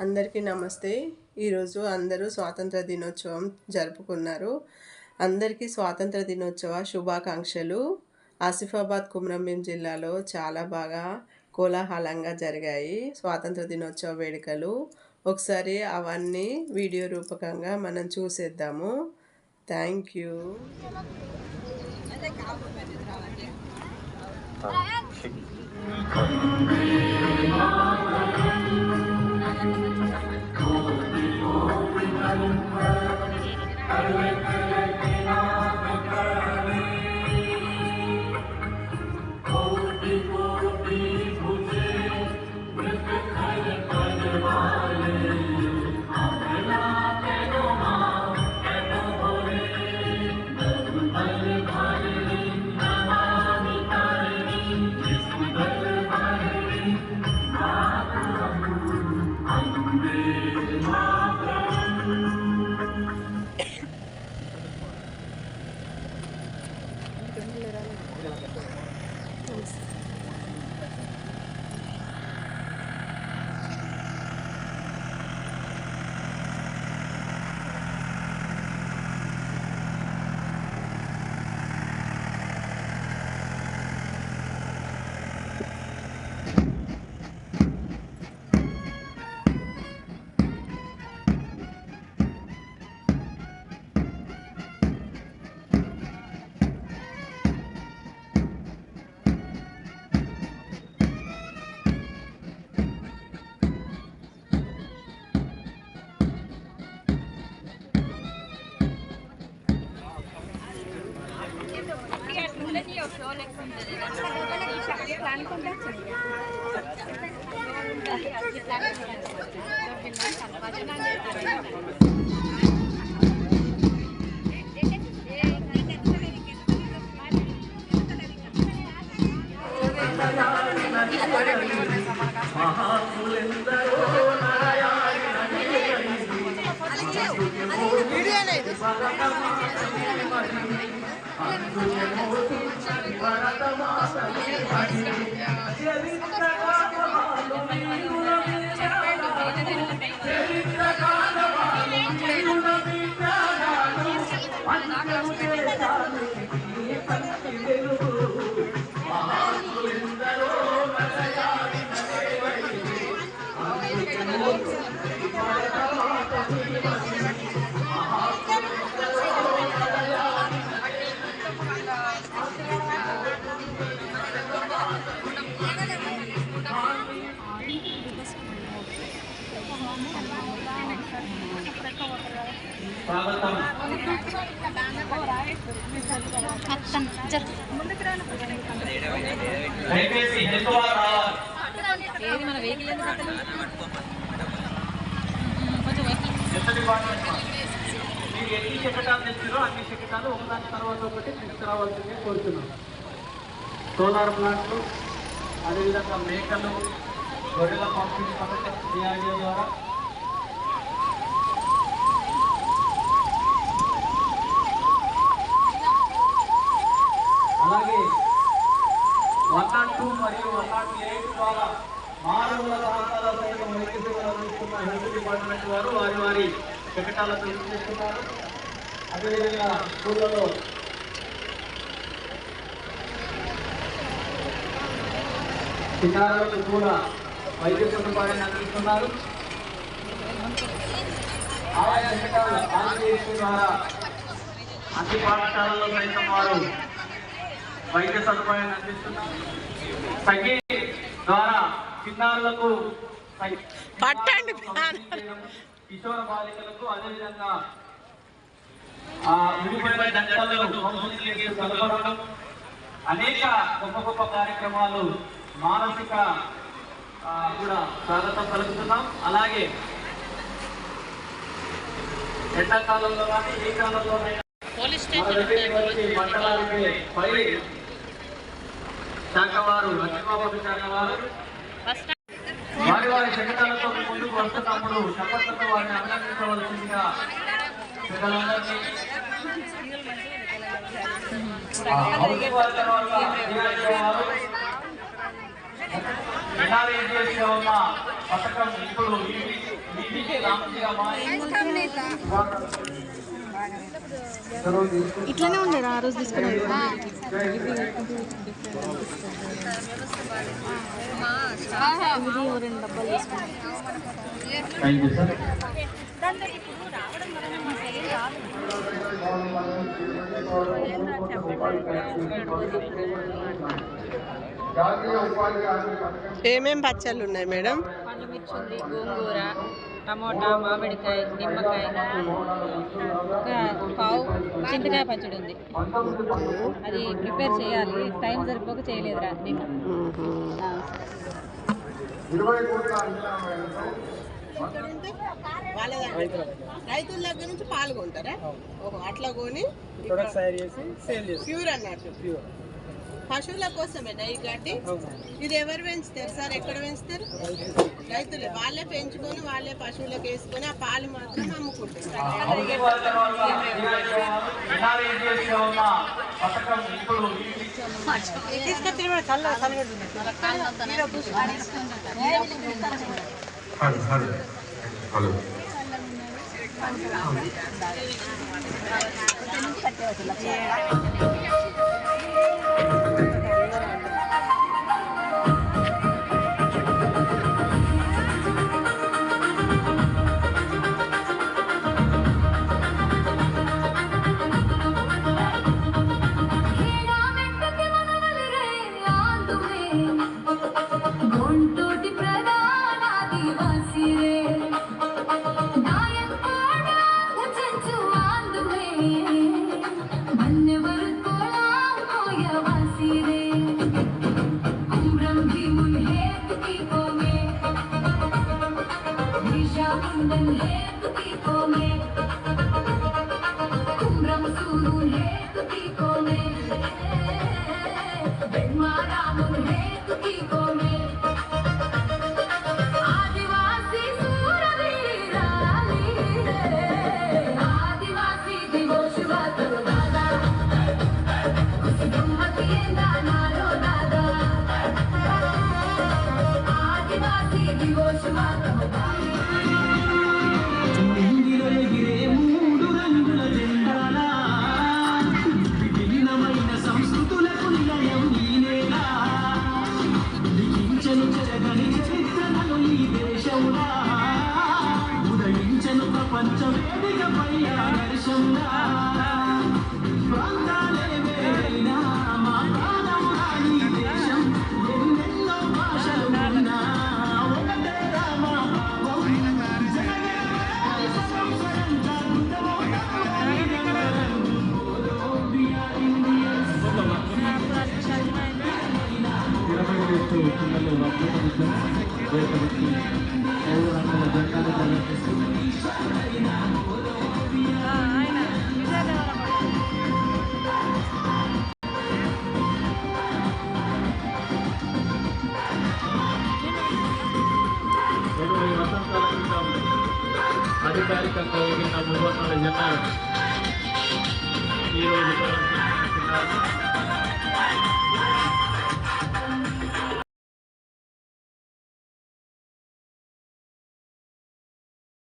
అందరికీ నమస్తే. ఈరోజు అందరూ స్వాతంత్ర దినోత్సవం జరుపుకున్నారు. అందరికీ స్వాతంత్ర దినోత్సవ శుభాకాంక్షలు. ఆసిఫాబాద్ కుమ్రంభీం జిల్లాలో చాలా బాగా కోలాహలంగా జరిగాయి స్వాతంత్ర దినోత్సవ వేడుకలు. ఒకసారి అవన్నీ వీడియో రూపకంగా మనం చూసేద్దాము. Thank you. ఎన్ని శకటాలు తెచ్చారో అన్ని శకటాలు ఒకదాని తర్వాత ఒకటి తీసుకురావాల్సిందే కోరుతున్నాం. సోలార్ ప్లాంట్లు, అదేవిధంగా మేకలు, గొర్రెల పంపిణీ పథకం డిఆర్డీఓ ద్వారా, అలాగే 102 మరియు 108 ద్వారా మారుమూల ప్రాంతాల సైతం వైద్య సేవలు అందిస్తున్న హెల్త్ డిపార్ట్మెంట్ వారు వారి శకటాలను తీసుకొస్తున్నారు. అదేవిధంగా స్కూళ్ళలో చిన్నారులకు కూడా వైద్య సదుపాయాన్ని అందిస్తున్నారు. ఆయా శకటాలు ఆంధ్రప్రదేశ్ ద్వారా అన్ని పాఠశాలల్లో సైతం వారు వైద్య సదుపాయాన్ని అందిస్తున్నారు. సంగీ ద్వారా చిన్నారులకు కిషోర బాలికలకు అదేవిధంగా విడిపోయిన జంటలను కలపడం, అనేక గొప్ప కార్యక్రమాలు మానసిక కూడా స్వాగతం పలుకుతున్నాం. అలాగే ఎండాకాలంలో కానీ ఏ కాలంలోనైనా మండలానికి పై శాఖ వారు అగ్నిమాపక శాఖ వారు వారి శకటాలతో ముందుకు వస్తున్నప్పుడు చప్పట్లతో వారిని అభినందించవలసిందిగా పెద్దలందరినీ ఎన్ఆర్ఏజీఎస్ ఉన్న పథకం ఇప్పుడు ఇట్లనే ఉండేది ఆ రోజు తీసుకున్నారు. రెండు డబ్బాలు తీసుకున్నాం. ఏమేం పచ్చళ్ళు ఉన్నాయి మేడం? పండుమిర్చి ఉంది, గోంగూర, టమోటా, మామిడికాయ, నిమ్మకాయ, ఒక పావు చింతకాయ పచ్చడి ఉంది. అది ప్రిపేర్ చేయాలి, టైం సరిపోక చేయలేదురా నిన్న. వాళ్ళ రైతుల దగ్గర నుంచి పాల్గొంటారా? ఓహో, అట్లా కొని ప్యూర్ అన్నట్టు. పశువుల కోసమేనా ఈ గడ్డి? ఇది ఎవరు పెంచుతారు సార్? ఎక్కడ పెంచుతారు? రైతులే. వాళ్ళే పెంచుకొని వాళ్ళే పశువులకు వేసుకొని ఆ పాలు మాత్రం అమ్ముకుంటారు. అధికారికంగా 3 జెండాలు ఈరోజు